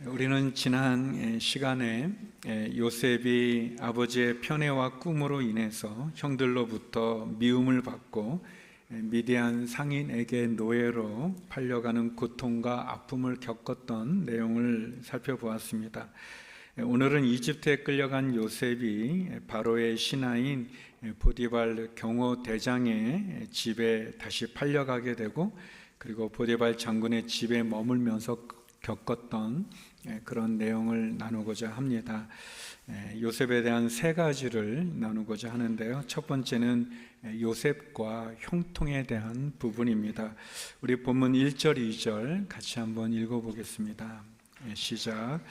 우리는 지난 시간에 요셉이 아버지의 편애와 꿈으로 인해서 형들로부터 미움을 받고 미디안 상인에게 노예로 팔려가는 고통과 아픔을 겪었던 내용을 살펴보았습니다. 오늘은 이집트에 끌려간 요셉이 바로의 신하인 보디발 경호 대장의 집에 다시 팔려가게 되고, 그리고 보디발 장군의 집에 머물면서 겪었던 그런 내용을 나누고자 합니다. 요셉에 대한 세 가지를 나누고자 하는데요. 첫 번째는 요셉과 형통에 대한 부분입니다. 우리 본문 1절, 2절 같이 한번 읽어보겠습니다. 시작.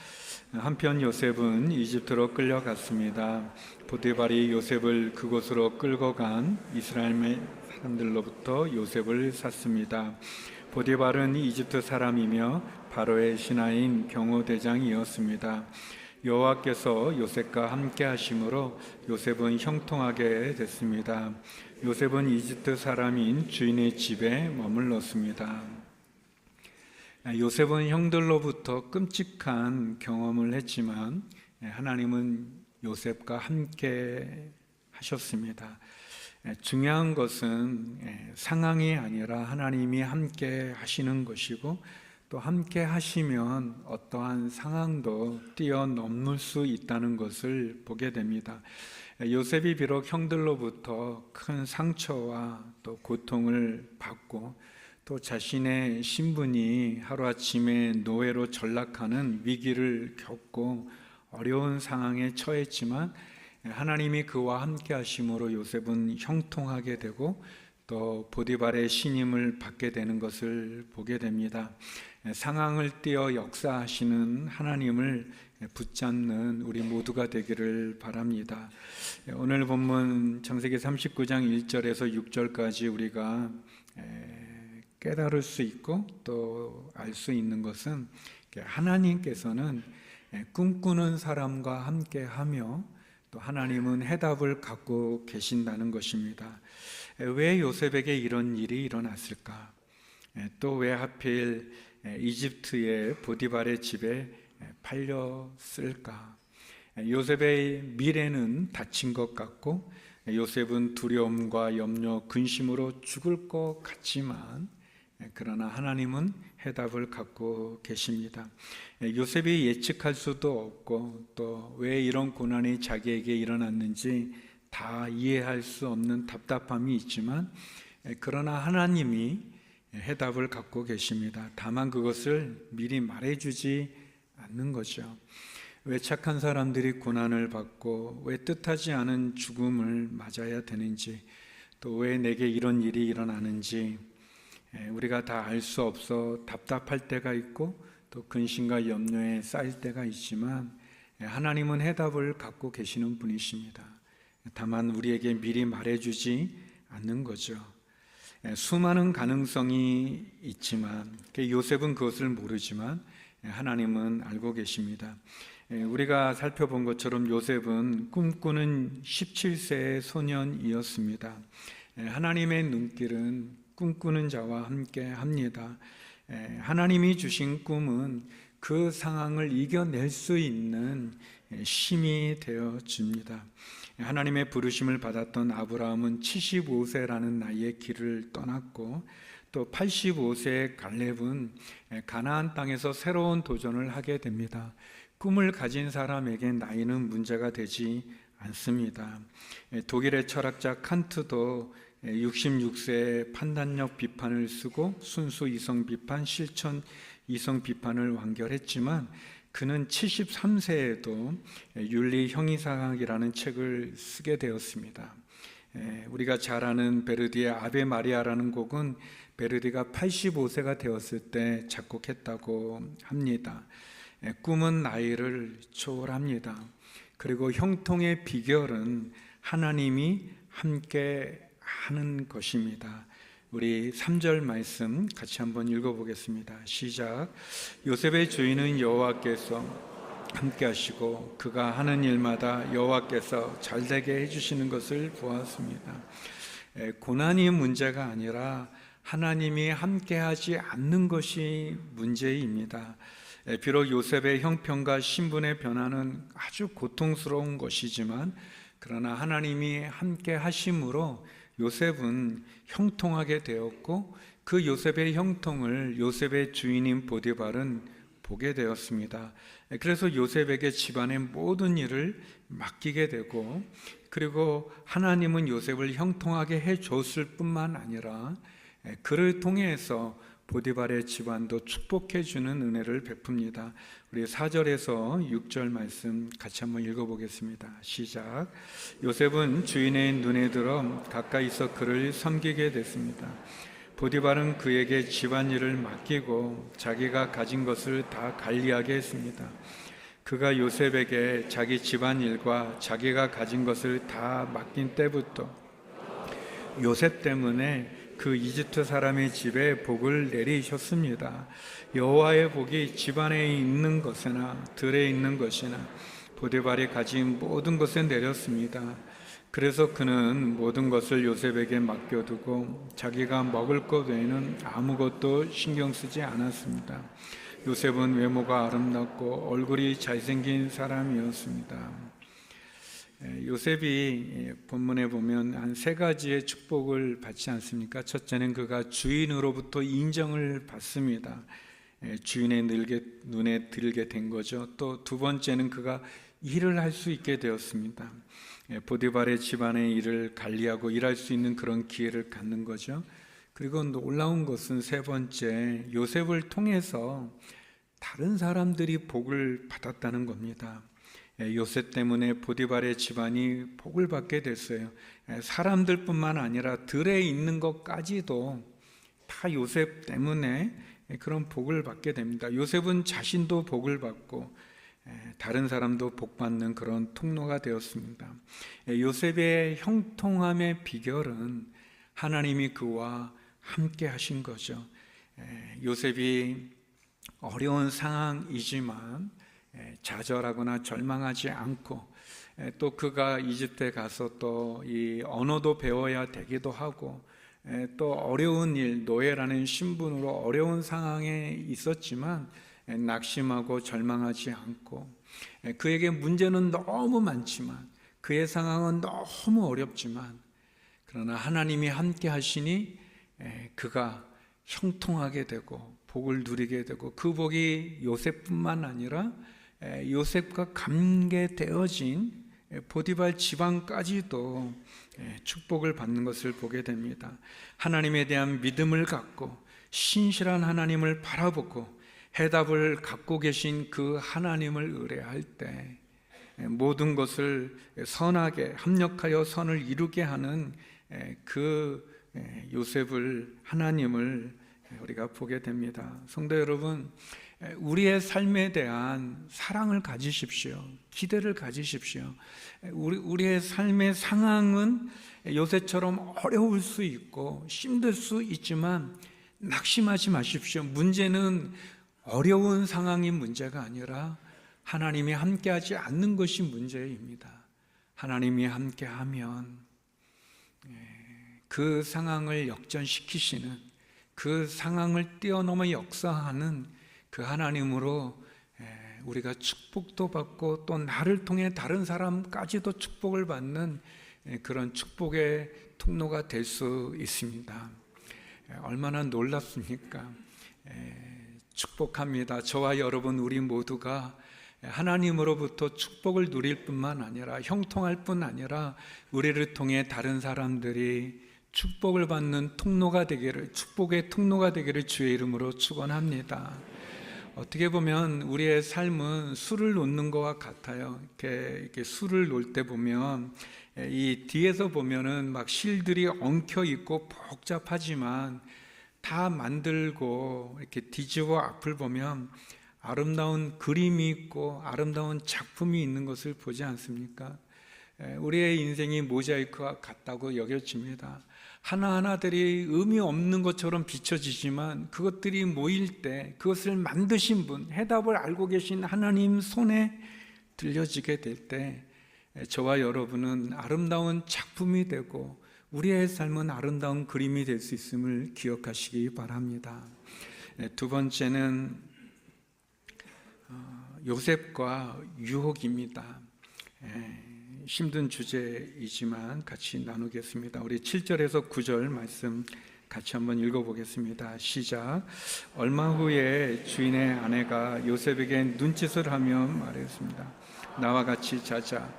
한편 요셉은 이집트로 끌려갔습니다. 보디발이 요셉을 그곳으로 끌고 간 이스라엘 사람들로부터 요셉을 샀습니다. 보디발은 이집트 사람이며 바로의 신하인 경호대장이었습니다. 여호와께서 요셉과 함께 하심으로 요셉은 형통하게 됐습니다. 요셉은 이집트 사람인 주인의 집에 머물렀습니다. 요셉은 형들로부터 끔찍한 경험을 했지만 하나님은 요셉과 함께 하셨습니다. 중요한 것은 상황이 아니라 하나님이 함께 하시는 것이고, 또 함께 하시면 어떠한 상황도 뛰어넘을 수 있다는 것을 보게 됩니다. 요셉이 비록 형들로부터 큰 상처와 또 고통을 받고, 또 자신의 신분이 하루아침에 노예로 전락하는 위기를 겪고 어려운 상황에 처했지만 하나님이 그와 함께 하심으로 요셉은 형통하게 되고 또 보디발의 신임을 받게 되는 것을 보게 됩니다. 상황을 뛰어 역사하시는 하나님을 붙잡는 우리 모두가 되기를 바랍니다. 오늘 본문 창세기 39장 1절에서 6절까지 우리가 깨달을 수 있고 또 알 수 있는 것은 하나님께서는 꿈꾸는 사람과 함께 하며 또 하나님은 해답을 갖고 계신다는 것입니다. 왜 요셉에게 이런 일이 일어났을까? 또 왜 하필 이집트의 보디발의 집에 팔렸을까? 요셉의 미래는 닫힌 것 같고, 요셉은 두려움과 염려, 근심으로 죽을 것 같지만 그러나 하나님은 해답을 갖고 계십니다. 요셉이 예측할 수도 없고 또 왜 이런 고난이 자기에게 일어났는지 다 이해할 수 없는 답답함이 있지만, 그러나 하나님이 해답을 갖고 계십니다. 다만 그것을 미리 말해주지 않는 거죠. 왜 착한 사람들이 고난을 받고 왜 뜻하지 않은 죽음을 맞아야 되는지, 또 왜 내게 이런 일이 일어나는지 우리가 다 알 수 없어 답답할 때가 있고 또 근심과 염려에 쌓일 때가 있지만 하나님은 해답을 갖고 계시는 분이십니다. 다만 우리에게 미리 말해주지 않는 거죠. 수많은 가능성이 있지만 요셉은 그것을 모르지만 하나님은 알고 계십니다. 우리가 살펴본 것처럼 요셉은 꿈꾸는 17세의 소년이었습니다. 하나님의 눈길은 꿈꾸는 자와 함께 합니다. 하나님이 주신 꿈은 그 상황을 이겨낼 수 있는 힘이 되어 줍니다. 하나님의 부르심을 받았던 아브라함은 75세라는 나이에 길을 떠났고, 또 85세의 갈렙은 가나안 땅에서 새로운 도전을 하게 됩니다. 꿈을 가진 사람에게 나이는 문제가 되지 않습니다. 독일의 철학자 칸트도 66세에 판단력 비판을 쓰고 순수 이성 비판, 실천 이성 비판을 완결했지만 그는 73세에도 윤리 형이상학이라는 책을 쓰게 되었습니다. 우리가 잘 아는 베르디의 아베 마리아라는 곡은 베르디가 85세가 되었을 때 작곡했다고 합니다. 꿈은 나이를 초월합니다. 그리고 형통의 비결은 하나님이 함께 하는 것입니다. 우리 3절 말씀 같이 한번 읽어보겠습니다. 시작. 요셉의 주인은 여호와께서 함께 하시고 그가 하는 일마다 여호와께서 잘되게 해주시는 것을 보았습니다. 고난이 문제가 아니라 하나님이 함께 하지 않는 것이 문제입니다. 비록 요셉의 형편과 신분의 변화는 아주 고통스러운 것이지만 그러나 하나님이 함께 하심으로 요셉은 형통하게 되었고 그 요셉의 형통을 요셉의 주인인 보디발은 보게 되었습니다. 그래서 요셉에게 집안의 모든 일을 맡기게 되고 그리고 하나님은 요셉을 형통하게 해줬을 뿐만 아니라 그를 통해서 보디발의 집안도 축복해 주는 은혜를 베풉니다. 우리 4절에서 6절 말씀 같이 한번 읽어보겠습니다. 시작. 요셉은 주인의 눈에 들어 가까이서 그를 섬기게 됐습니다. 보디발은 그에게 집안일을 맡기고 자기가 가진 것을 다 관리하게 했습니다. 그가 요셉에게 자기 집안일과 자기가 가진 것을 다 맡긴 때부터 요셉 때문에 그 이집트 사람의 집에 복을 내리셨습니다. 여호와의 복이 집안에 있는 것이나 들에 있는 것이나 보디발이 가진 모든 것에 내렸습니다. 그래서 그는 모든 것을 요셉에게 맡겨두고 자기가 먹을 것 외에는 아무것도 신경 쓰지 않았습니다. 요셉은 외모가 아름답고 얼굴이 잘생긴 사람이었습니다. 요셉이 본문에 보면 한 세 가지의 축복을 받지 않습니까? 첫째는 그가 주인으로부터 인정을 받습니다. 주인의 눈에 들게 된 거죠. 또 두 번째는 그가 일을 할 수 있게 되었습니다. 보디발의 집안의 일을 관리하고 일할 수 있는 그런 기회를 갖는 거죠. 그리고 놀라운 것은 세 번째, 요셉을 통해서 다른 사람들이 복을 받았다는 겁니다. 요셉 때문에 보디발의 집안이 복을 받게 됐어요. 사람들뿐만 아니라 들에 있는 것까지도 다 요셉 때문에 그런 복을 받게 됩니다. 요셉은 자신도 복을 받고 다른 사람도 복 받는 그런 통로가 되었습니다. 요셉의 형통함의 비결은 하나님이 그와 함께 하신 거죠. 요셉이 어려운 상황이지만 좌절하거나 절망하지 않고 또 그가 이집트에 가서 또 이 언어도 배워야 되기도 하고 또 어려운 일, 노예라는 신분으로 어려운 상황에 있었지만 낙심하고 절망하지 않고 그에게 문제는 너무 많지만 그의 상황은 너무 어렵지만 그러나 하나님이 함께 하시니 그가 형통하게 되고 복을 누리게 되고 그 복이 요셉뿐만 아니라 요셉과 관계되어진 보디발 집안까지도 축복을 받는 것을 보게 됩니다. 하나님에 대한 믿음을 갖고 신실한 하나님을 바라보고 해답을 갖고 계신 그 하나님을 의뢰할 때 모든 것을 선하게 합력하여 선을 이루게 하는 그 요셉을 하나님을 우리가 보게 됩니다. 성도 여러분, 우리의 삶에 대한 사랑을 가지십시오. 기대를 가지십시오. 우리의 삶의 상황은 요셉처럼 어려울 수 있고 힘들 수 있지만 낙심하지 마십시오. 문제는 어려운 상황이 문제가 아니라 하나님이 함께하지 않는 것이 문제입니다. 하나님이 함께하면 그 상황을 역전시키시는, 그 상황을 뛰어넘어 역사하는 그 하나님으로 우리가 축복도 받고 또 나를 통해 다른 사람까지도 축복을 받는 그런 축복의 통로가 될 수 있습니다. 얼마나 놀랍습니까? 축복합니다. 저와 여러분 우리 모두가 하나님으로부터 축복을 누릴 뿐만 아니라 형통할 뿐 아니라 우리를 통해 다른 사람들이 축복을 받는 통로가 되기를, 축복의 통로가 되기를 주의 이름으로 축원합니다. 어떻게 보면 우리의 삶은 술을 놓는 것과 같아요. 이렇게 술을 놓을 때 보면 이 뒤에서 보면은 막 실들이 엉켜 있고 복잡하지만 다 만들고 이렇게 뒤집어 앞을 보면 아름다운 그림이 있고 아름다운 작품이 있는 것을 보지 않습니까? 우리의 인생이 모자이크와 같다고 여겨집니다. 하나하나들이 의미 없는 것처럼 비춰지지만 그것들이 모일 때 그것을 만드신 분, 해답을 알고 계신 하나님 손에 들려지게 될 때 저와 여러분은 아름다운 작품이 되고 우리의 삶은 아름다운 그림이 될 수 있음을 기억하시기 바랍니다. 두 번째는 요셉과 유혹입니다. 힘든 주제이지만 같이 나누겠습니다. 우리 7절에서 9절 말씀 같이 한번 읽어보겠습니다. 시작. 얼마 후에 주인의 아내가 요셉에게 눈짓을 하며 말했습니다. 나와 같이 자자.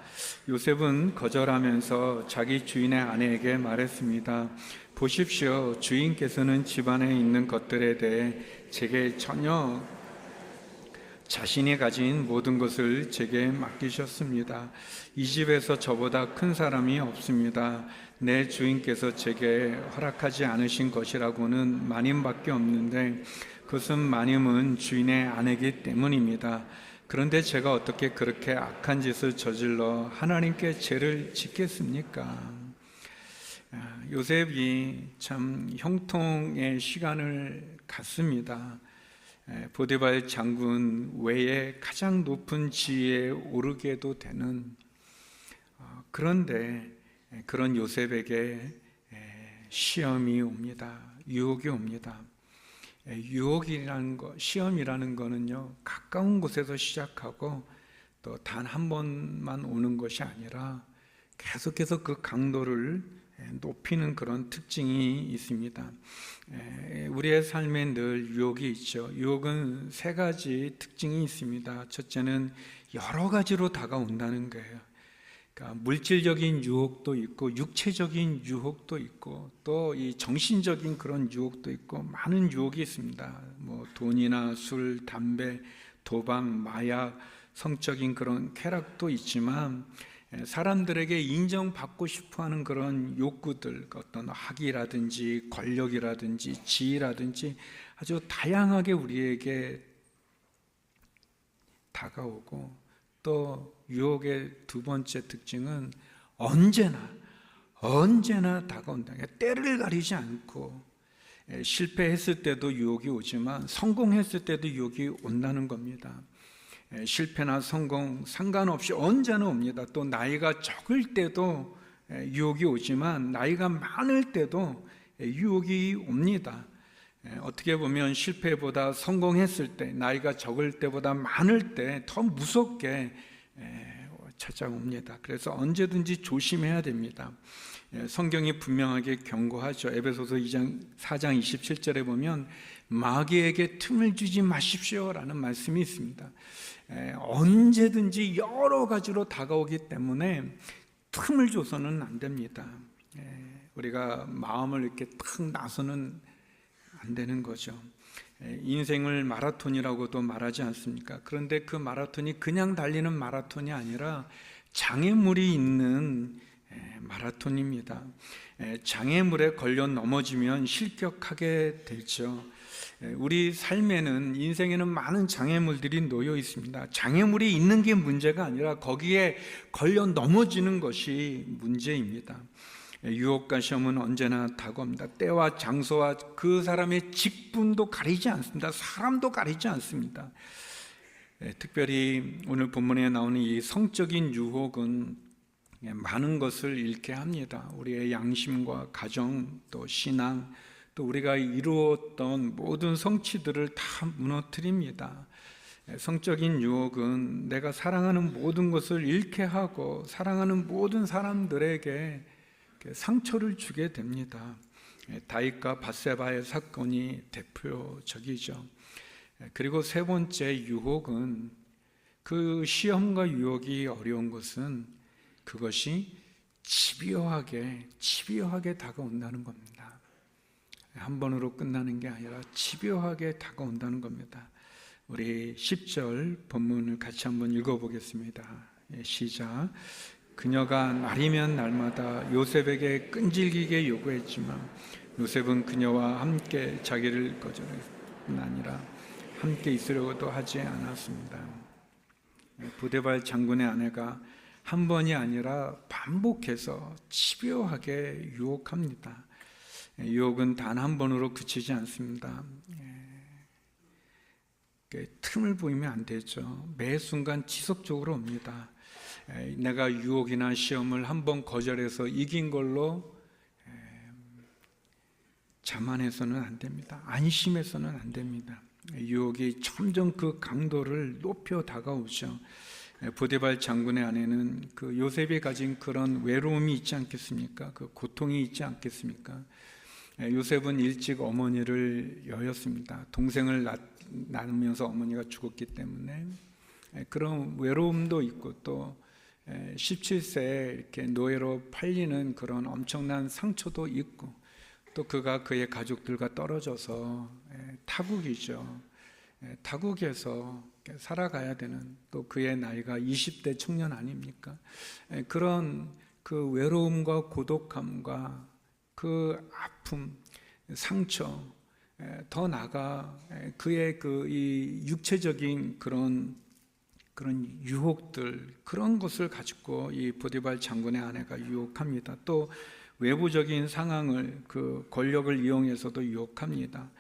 요셉은 거절하면서 자기 주인의 아내에게 말했습니다. 보십시오. 주인께서는 집안에 있는 것들에 대해 제게 전혀 자신이 가진 모든 것을 제게 맡기셨습니다. 이 집에서 저보다 큰 사람이 없습니다. 내 주인께서 제게 허락하지 않으신 것이라고는 마님밖에 없는데 그것은 마님은 주인의 아내이기 때문입니다. 그런데 제가 어떻게 그렇게 악한 짓을 저질러 하나님께 죄를 짓겠습니까? 요셉이 참 형통의 시간을 갖습니다. 보디발 장군 외에 가장 높은 지위에 오르게도 되는, 그런데 그런 요셉에게 시험이 옵니다. 유혹이 옵니다. 유혹이라는 거, 시험이라는 거는요, 가까운 곳에서 시작하고 또 단 한 번만 오는 것이 아니라 계속해서 그 강도를 높이는 그런 특징이 있습니다. 우리의 삶에 늘 유혹이 있죠. 유혹은 세 가지 특징이 있습니다. 첫째는 여러 가지로 다가온다는 거예요. 그러니까 물질적인 유혹도 있고 육체적인 유혹도 있고 또 이 정신적인 그런 유혹도 있고 많은 유혹이 있습니다. 뭐 돈이나 술, 담배, 도박, 마약, 성적인 그런 쾌락도 있지만 사람들에게 인정받고 싶어하는 그런 욕구들, 어떤 학위라든지 권력이라든지 지위라든지 아주 다양하게 우리에게 다가오고, 또 유혹의 두 번째 특징은 언제나 다가온다. 때를 가리지 않고 실패했을 때도 유혹이 오지만 성공했을 때도 유혹이 온다는 겁니다. 실패나 성공 상관없이 언제나 옵니다. 또 나이가 적을 때도 유혹이 오지만 나이가 많을 때도 유혹이 옵니다. 어떻게 보면 실패보다 성공했을 때, 나이가 적을 때보다 많을 때 더 무섭게 찾아옵니다. 그래서 언제든지 조심해야 됩니다. 성경이 분명하게 경고하죠. 에베소서 4장 27절에 보면 마귀에게 틈을 주지 마십시오라는 말씀이 있습니다. 언제든지 여러 가지로 다가오기 때문에 틈을 줘서는 안 됩니다. 우리가 마음을 이렇게 탁 놔서는 안 되는 거죠. 인생을 마라톤이라고도 말하지 않습니까? 그런데 그 마라톤이 그냥 달리는 마라톤이 아니라 장애물이 있는 마라톤입니다. 장애물에 걸려 넘어지면 실격하게 되죠. 우리 삶에는, 인생에는 많은 장애물들이 놓여 있습니다. 장애물이 있는 게 문제가 아니라 거기에 걸려 넘어지는 것이 문제입니다. 유혹과 시험은 언제나 다가옵니다. 때와 장소와 그 사람의 직분도 가리지 않습니다. 사람도 가리지 않습니다. 특별히 오늘 본문에 나오는 이 성적인 유혹은 많은 것을 잃게 합니다. 우리의 양심과 가정, 또 신앙, 또 우리가 이루었던 모든 성취들을 다 무너뜨립니다. 성적인 유혹은 내가 사랑하는 모든 것을 잃게 하고 사랑하는 모든 사람들에게 상처를 주게 됩니다. 다윗과 밧세바의 사건이 대표적이죠. 그리고 세 번째 유혹은, 그 시험과 유혹이 어려운 것은 그것이 집요하게 다가온다는 겁니다. 한 번으로 끝나는 게 아니라 집요하게 다가온다는 겁니다. 우리 10절 본문을 같이 한번 읽어보겠습니다. 시작. 그녀가 날이면 날마다 요셉에게 끈질기게 요구했지만 요셉은 그녀와 함께 자기를 거절했을 뿐 아니라 함께 있으려고도 하지 않았습니다. 보디발 장군의 아내가 한 번이 아니라 반복해서 집요하게 유혹합니다. 유혹은 단 한 번으로 그치지 않습니다. 틈을 보이면 안 되죠. 매 순간 지속적으로 옵니다. 내가 유혹이나 시험을 한번 거절해서 이긴 걸로 자만해서는 안 됩니다. 안심해서는 안 됩니다. 유혹이 점점 그 강도를 높여 다가오죠. 보디발 장군의 아내는 그 요셉이 가진 그런 외로움이 있지 않겠습니까? 그 고통이 있지 않겠습니까? 요셉은 일찍 어머니를 여였습니다. 동생을 낳으면서 어머니가 죽었기 때문에 그런 외로움도 있고, 또 17세에 이렇게 노예로 팔리는 그런 엄청난 상처도 있고, 또 그가 그의 가족들과 떨어져서 타국이죠. 타국에서 살아가야 되는, 또 그의 나이가 20대 청년 아닙니까? 그런 그 외로움과 고독함과 그 아픔, 상처, 더 나아가 그의 그 이 육체적인 그런 유혹들, 그런 것을 가지고 이 보디발 장군의 아내가 유혹합니다. 또 외부적인 상황을, 그 권력을 이용해서도 유혹합니다.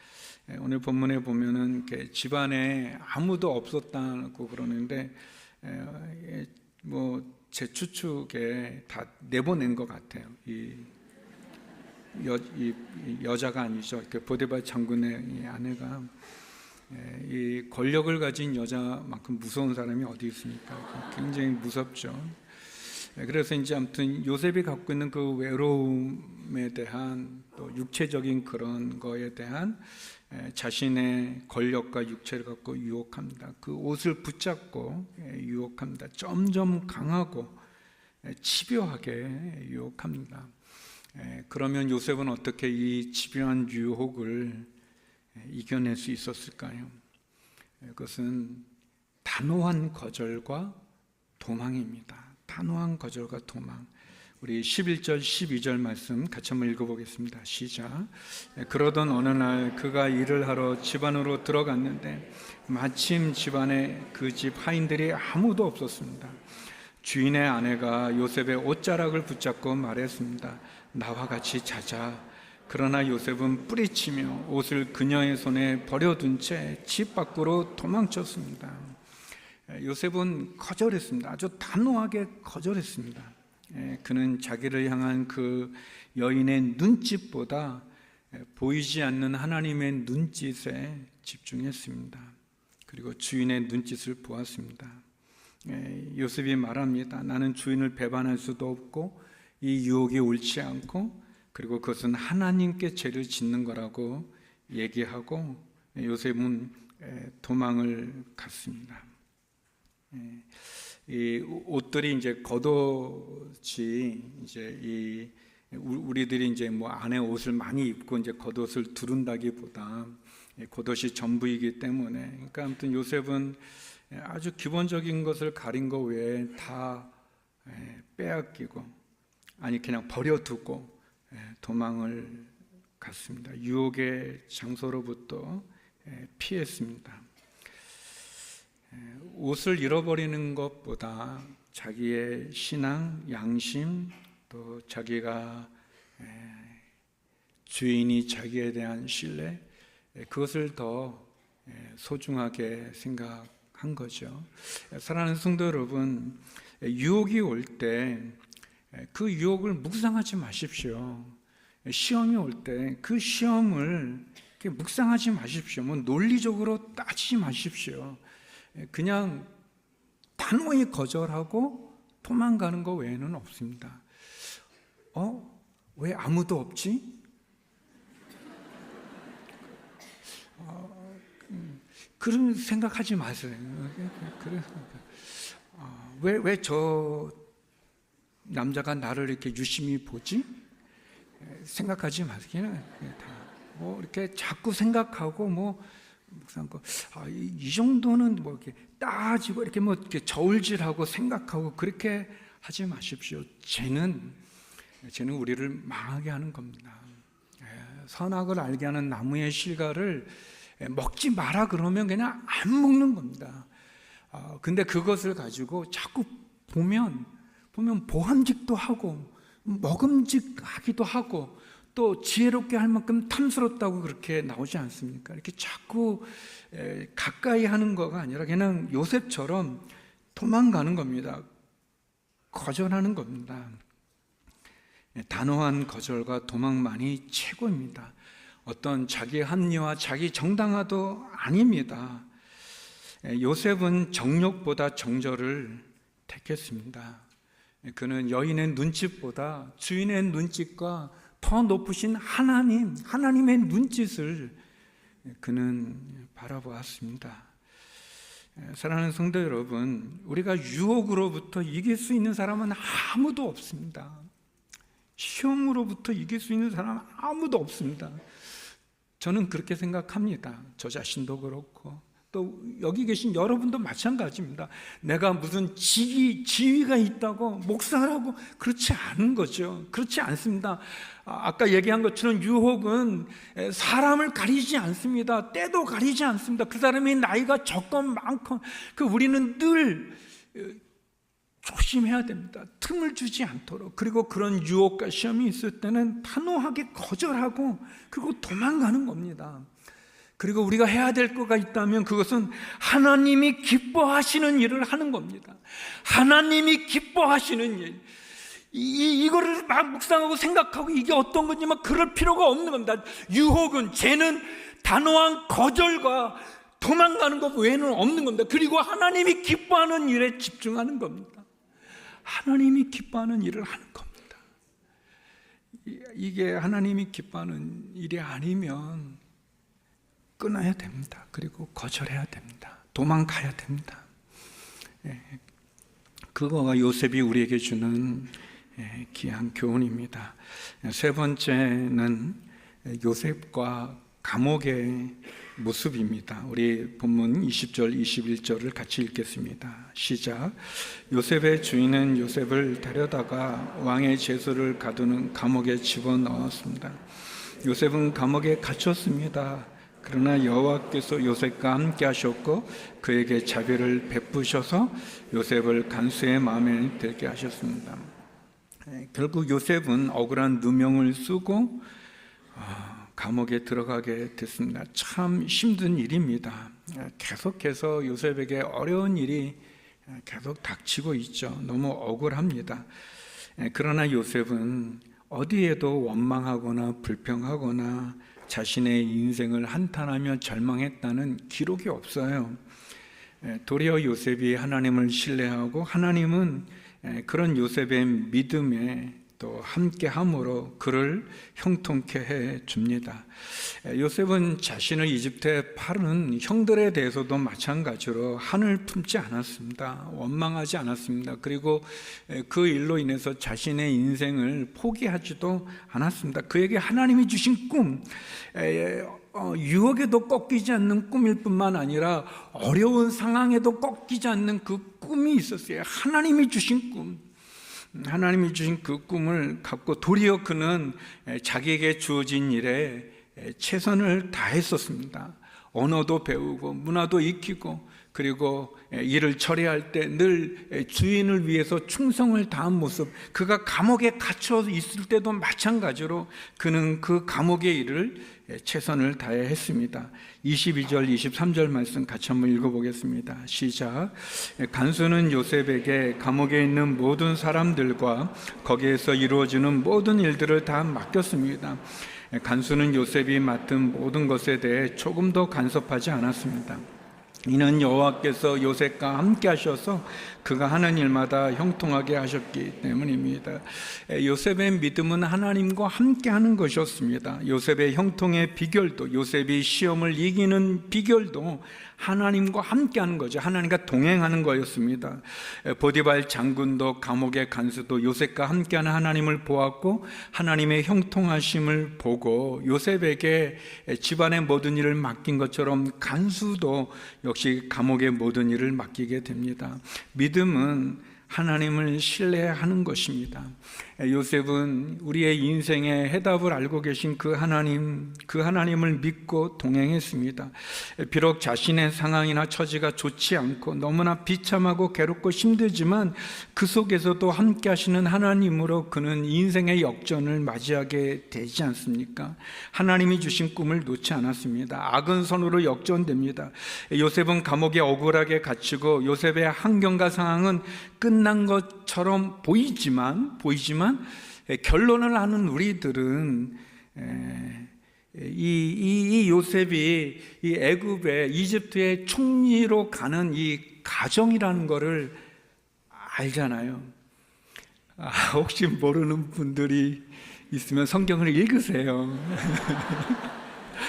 오늘 본문에 보면은 집안에 아무도 없었다고 그러는데, 뭐 제 추측에 다 내보낸 것 같아요. 이 여자가 아니죠. 보디발 장군의 이 아내가, 이 권력을 가진 여자만큼 무서운 사람이 어디 있습니까? 굉장히 무섭죠. 그래서 이제 아무튼 요셉이 갖고 있는 그 외로움에 대한, 또 육체적인 그런 거에 대한 자신의 권력과 육체를 갖고 유혹합니다. 그 옷을 붙잡고 유혹합니다. 점점 강하고 집요하게 유혹합니다. 그러면 요셉은 어떻게 이 집요한 유혹을 이겨낼 수 있었을까요? 그것은 단호한 거절과 도망입니다. 단호한 거절과 도망. 우리 11절 12절 말씀 같이 한번 읽어보겠습니다. 시작. 그러던 어느 날 그가 일을 하러 집 안으로 들어갔는데 마침 집안에 그 집 하인들이 아무도 없었습니다. 주인의 아내가 요셉의 옷자락을 붙잡고 말했습니다. 나와 같이 자자. 그러나 요셉은 뿌리치며 옷을 그녀의 손에 버려둔 채 집 밖으로 도망쳤습니다. 요셉은 거절했습니다. 아주 단호하게 거절했습니다. 그는 자기를 향한 그 여인의 눈짓보다 보이지 않는 하나님의 눈짓에 집중했습니다. 그리고 주인의 눈짓을 보았습니다. 요셉이 말합니다. 나는 주인을 배반할 수도 없고 이 유혹이 옳지 않고, 그리고 그것은 하나님께 죄를 짓는 거라고 얘기하고 요셉은 도망을 갔습니다. 이 옷들이 이제 겉옷이 이제 우리들이 이제 뭐 안에 옷을 많이 입고 이제 겉옷을 두른다기보다 겉옷이 전부이기 때문에, 그러니까 아무튼 요셉은 아주 기본적인 것을 가린 거 외에 다 빼앗기고, 아니 그냥 버려두고 도망을 갔습니다. 유혹의 장소로부터 피했습니다. 옷을 잃어버리는 것보다 자기의 신앙, 양심, 또 자기가 주인이 자기에 대한 신뢰, 그것을 더 소중하게 생각한 거죠. 사랑하는 성도 여러분, 유혹이 올 때 그 유혹을 묵상하지 마십시오. 시험이 올 때 그 시험을 묵상하지 마십시오. 뭐 논리적으로 따지지 마십시오. 그냥 단호히 거절하고 도망가는 것 외에는 없습니다. 왜 아무도 없지? 그런 생각하지 마세요. 왜 저 남자가 나를 이렇게 유심히 보지? 생각하지 마세요. 뭐 이렇게 자꾸 생각하고 이 정도는 뭐 이렇게 따지고 이렇게 뭐 이렇게 저울질하고 생각하고 그렇게 하지 마십시오. 죄는 우리를 망하게 하는 겁니다. 선악을 알게 하는 나무의 실과를 먹지 마라 그러면 그냥 안 먹는 겁니다. 근데 그것을 가지고 자꾸 보면 보함직도 하고 먹음직하기도 하고 또 지혜롭게 할 만큼 탐스럽다고 그렇게 나오지 않습니까? 이렇게 자꾸 가까이 하는 거가 아니라 그냥 요셉처럼 도망가는 겁니다. 거절하는 겁니다. 단호한 거절과 도망만이 최고입니다. 어떤 자기 합리화, 자기 정당화도 아닙니다. 요셉은 정욕보다 정절을 택했습니다. 그는 여인의 눈짓보다 주인의 눈짓과 더 높으신 하나님의 눈짓을 그는 바라보았습니다. 사랑하는 성도 여러분, 우리가 유혹으로부터 이길 수 있는 사람은 아무도 없습니다. 시험으로부터 이길 수 있는 사람은 아무도 없습니다. 저는 그렇게 생각합니다. 저 자신도 그렇고 또 여기 계신 여러분도 마찬가지입니다. 내가 무슨 지위가 있다고 목사라고 그렇지 않은 거죠. 그렇지 않습니다. 아까 얘기한 것처럼 유혹은 사람을 가리지 않습니다. 때도 가리지 않습니다. 그 사람이 나이가 적건 많건 우리는 늘 조심해야 됩니다. 틈을 주지 않도록. 그리고 그런 유혹과 시험이 있을 때는 단호하게 거절하고 그리고 도망가는 겁니다. 그리고 우리가 해야 될 거가 있다면 그것은 하나님이 기뻐하시는 일을 하는 겁니다. 하나님이 기뻐하시는 일. 이거를 막 묵상하고 생각하고 이게 어떤 건지 막 그럴 필요가 없는 겁니다. 유혹은, 죄는 단호한 거절과 도망가는 것 외에는 없는 겁니다. 그리고 하나님이 기뻐하는 일에 집중하는 겁니다. 하나님이 기뻐하는 일을 하는 겁니다. 이게 하나님이 기뻐하는 일이 아니면 끊어야 됩니다. 그리고 거절해야 됩니다. 도망가야 됩니다. 그거가 요셉이 우리에게 주는 귀한 교훈입니다. 세 번째는 요셉과 감옥의 모습입니다. 우리 본문 20절, 21절을 같이 읽겠습니다. 시작. 요셉의 주인은 요셉을 데려다가 왕의 제수를 가두는 감옥에 집어넣었습니다. 요셉은 감옥에 갇혔습니다. 그러나 여호와께서 요셉과 함께 하셨고 그에게 자비를 베푸셔서 요셉을 간수의 마음에 들게 하셨습니다. 결국 요셉은 억울한 누명을 쓰고 감옥에 들어가게 됐습니다. 참 힘든 일입니다. 계속해서 요셉에게 어려운 일이 계속 닥치고 있죠. 너무 억울합니다. 그러나 요셉은 어디에도 원망하거나 불평하거나 자신의 인생을 한탄하며 절망했다는 기록이 없어요. 도리어 요셉이 하나님을 신뢰하고 하나님은 그런 요셉의 믿음에 또 함께함으로 그를 형통케 해 줍니다. 요셉은 자신을 이집트에 파는 형들에 대해서도 마찬가지로 한을 품지 않았습니다. 원망하지 않았습니다. 그리고 그 일로 인해서 자신의 인생을 포기하지도 않았습니다. 그에게 하나님이 주신 꿈, 유혹에도 꺾이지 않는 꿈일 뿐만 아니라 어려운 상황에도 꺾이지 않는 그 꿈이 있었어요. 하나님이 주신 꿈. 하나님이 주신 그 꿈을 갖고 도리어 그는 자기에게 주어진 일에 최선을 다했었습니다. 언어도 배우고 문화도 익히고 그리고 일을 처리할 때 늘 주인을 위해서 충성을 다한 모습, 그가 감옥에 갇혀 있을 때도 마찬가지로 그는 그 감옥의 일을 최선을 다해 했습니다. 22절, 23절 말씀 같이 한번 읽어보겠습니다. 시작. 간수는 요셉에게 감옥에 있는 모든 사람들과 거기에서 이루어지는 모든 일들을 다 맡겼습니다. 간수는 요셉이 맡은 모든 것에 대해 조금도 간섭하지 않았습니다. 이는 여호와께서 요셉과 함께 하셔서 그가 하는 일마다 형통하게 하셨기 때문입니다. 요셉의 믿음은 하나님과 함께 하는 것이었습니다. 요셉의 형통의 비결도, 요셉이 시험을 이기는 비결도 하나님과 함께 하는 거죠. 하나님과 동행하는 거였습니다. 보디발 장군도 감옥의 간수도 요셉과 함께하는 하나님을 보았고 하나님의 형통하심을 보고 요셉에게 집안의 모든 일을 맡긴 것처럼 간수도 역시 감옥의 모든 일을 맡기게 됩니다. 믿음은 하나님을 신뢰하는 것입니다. 요셉은 우리의 인생의 해답을 알고 계신 그 하나님을 믿고 동행했습니다. 비록 자신의 상황이나 처지가 좋지 않고 너무나 비참하고 괴롭고 힘들지만 그 속에서도 함께 하시는 하나님으로 그는 인생의 역전을 맞이하게 되지 않습니까? 하나님이 주신 꿈을 놓지 않았습니다. 악은 선으로 역전됩니다. 요셉은 감옥에 억울하게 갇히고 요셉의 환경과 상황은 끝난 것처럼 보이지만 결론을 아는 우리들은 이 요셉이 이 애굽에 이집트의 총리로 가는 이 과정이라는 거를 알잖아요. 혹시 모르는 분들이 있으면 성경을 읽으세요.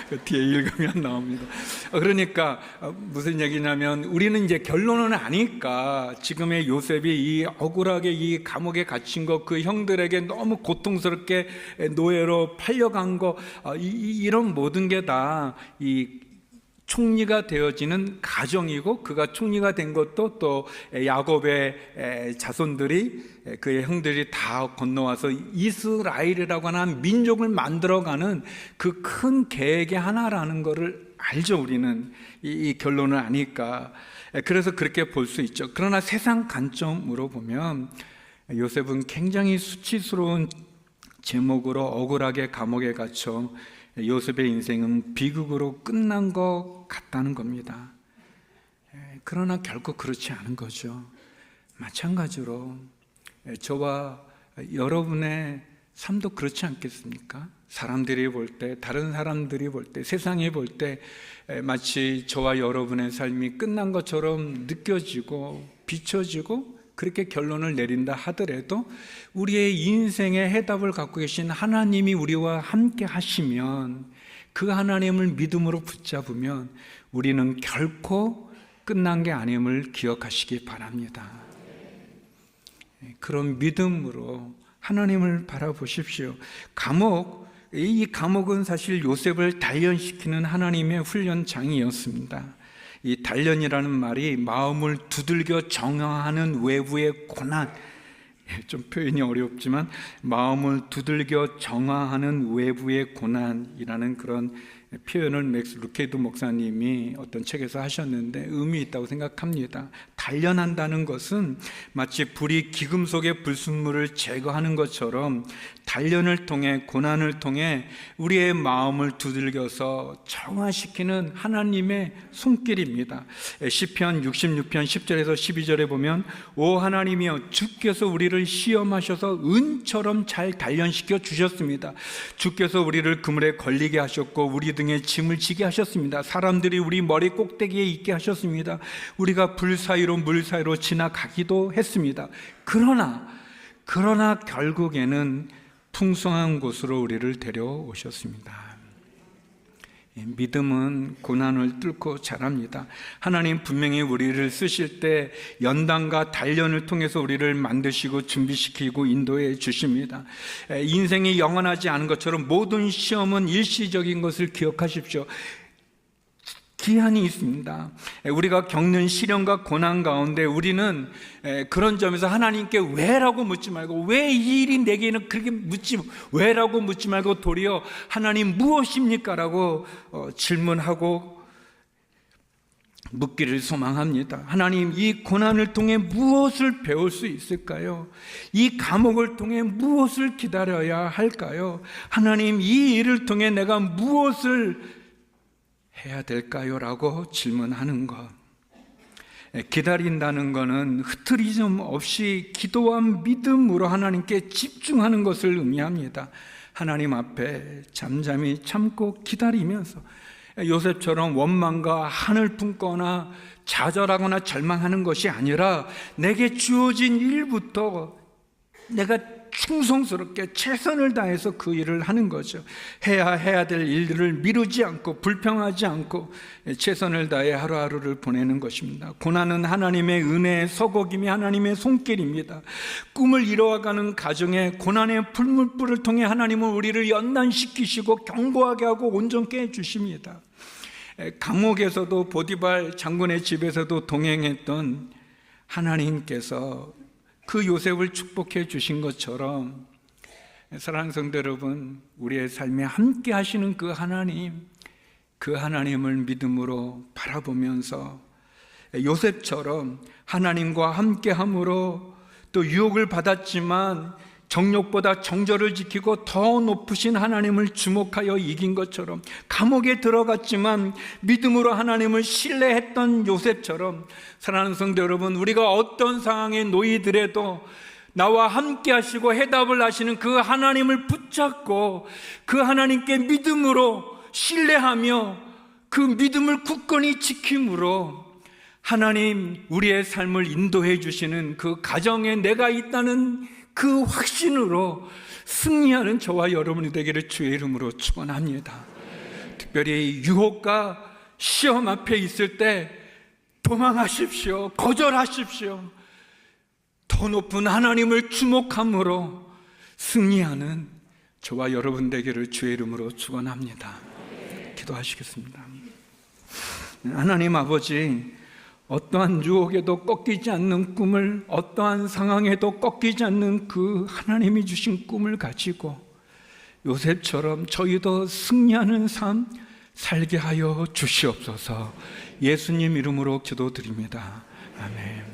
그 뒤에 읽으면 나옵니다. 그러니까 무슨 얘기냐면 우리는 이제 결론은 아니까 지금의 요셉이 이 억울하게 이 감옥에 갇힌 거, 그 형들에게 너무 고통스럽게 노예로 팔려간 거, 이런 모든 게 다 이 총리가 되어지는 가정이고, 그가 총리가 된 것도 또 야곱의 자손들이, 그의 형들이 다 건너와서 이스라엘이라고 하는 민족을 만들어가는 그 큰 계획의 하나라는 것을 알죠. 우리는 이 결론을 아니까. 그래서 그렇게 볼 수 있죠. 그러나 세상 관점으로 보면 요셉은 굉장히 수치스러운 제목으로 억울하게 감옥에 갇혀 요셉의 인생은 비극으로 끝난 것 같다는 겁니다. 그러나 결코 그렇지 않은 거죠. 마찬가지로 저와 여러분의 삶도 그렇지 않겠습니까? 사람들이 볼 때, 다른 사람들이 볼 때, 세상이 볼 때 마치 저와 여러분의 삶이 끝난 것처럼 느껴지고 비춰지고 그렇게 결론을 내린다 하더라도 우리의 인생의 해답을 갖고 계신 하나님이 우리와 함께 하시면, 그 하나님을 믿음으로 붙잡으면 우리는 결코 끝난 게 아님을 기억하시기 바랍니다. 그런 믿음으로 하나님을 바라보십시오. 이 감옥은 사실 요셉을 단련시키는 하나님의 훈련장이었습니다. 이 단련이라는 말이 마음을 두들겨 정화하는 외부의 고난, 좀 표현이 어렵지만 마음을 두들겨 정화하는 외부의 고난이라는 그런 표현을 맥스 루케이드 목사님이 어떤 책에서 하셨는데 의미 있다고 생각합니다. 단련한다는 것은 마치 불이 기금 속의 불순물을 제거하는 것처럼 단련을 통해, 고난을 통해 우리의 마음을 두들겨서 정화시키는 하나님의 손길입니다. 시편 66편 10절에서 12절에 보면 오 하나님이여 주께서 우리를 시험하셔서 은처럼 잘 단련시켜 주셨습니다. 주께서 우리를 그물에 걸리게 하셨고 우리 등에 짐을 지게 하셨습니다. 사람들이 우리 머리 꼭대기에 있게 하셨습니다. 우리가 불 사이로 물 사이로 지나가기도 했습니다. 그러나 결국에는 풍성한 곳으로 우리를 데려오셨습니다. 믿음은 고난을 뚫고 자랍니다. 하나님 분명히 우리를 쓰실 때 연단과 단련을 통해서 우리를 만드시고 준비시키고 인도해 주십니다. 인생이 영원하지 않은 것처럼 모든 시험은 일시적인 것을 기억하십시오. 기한이 있습니다. 우리가 겪는 시련과 고난 가운데 우리는 그런 점에서 하나님께 왜라고 묻지 말고, 왜 이 일이 내게는 그렇게 왜라고 묻지 말고 도리어 하나님 무엇입니까? 라고 질문하고 묻기를 소망합니다. 하나님, 이 고난을 통해 무엇을 배울 수 있을까요? 이 감옥을 통해 무엇을 기다려야 할까요? 하나님, 이 일을 통해 내가 무엇을 해야 될까요? 라고 질문하는 것. 기다린다는 것은 흐트리즘 없이 기도와 믿음으로 하나님께 집중하는 것을 의미합니다. 하나님 앞에 잠잠히 참고 기다리면서 요셉처럼 원망과 한을 품거나 좌절하거나 절망하는 것이 아니라 내게 주어진 일부터 내가 충성스럽게 최선을 다해서 그 일을 하는 거죠. 해야 될 일들을 미루지 않고 불평하지 않고 최선을 다해 하루하루를 보내는 것입니다. 고난은 하나님의 은혜의 서곡임이 하나님의 손길입니다. 꿈을 이루어가는 가정에 고난의 풀물불을 통해 하나님은 우리를 연단시키시고 견고하게 하고 온전케 해주십니다. 감옥에서도 보디발 장군의 집에서도 동행했던 하나님께서 그 요셉을 축복해 주신 것처럼 사랑하는 성도 여러분, 우리의 삶에 함께 하시는 그 하나님을 믿음으로 바라보면서 요셉처럼 하나님과 함께 함으로 또 유혹을 받았지만 정욕보다 정절을 지키고 더 높으신 하나님을 주목하여 이긴 것처럼, 감옥에 들어갔지만 믿음으로 하나님을 신뢰했던 요셉처럼, 사랑하는 성도 여러분, 우리가 어떤 상황에 놓이더라도 나와 함께 하시고 해답을 하시는 그 하나님을 붙잡고 그 하나님께 믿음으로 신뢰하며 그 믿음을 굳건히 지킴으로 하나님 우리의 삶을 인도해 주시는 그 가정에 내가 있다는 그 확신으로 승리하는 저와 여러분이 되기를 주의 이름으로 축원합니다. 특별히 유혹과 시험 앞에 있을 때 도망하십시오. 거절하십시오. 더 높은 하나님을 주목함으로 승리하는 저와 여러분 되기를 주의 이름으로 축원합니다. 기도하시겠습니다. 하나님 아버지, 어떠한 유혹에도 꺾이지 않는 꿈을, 어떠한 상황에도 꺾이지 않는 그 하나님이 주신 꿈을 가지고 요셉처럼 저희도 승리하는 삶 살게 하여 주시옵소서. 예수님 이름으로 기도드립니다. 아멘.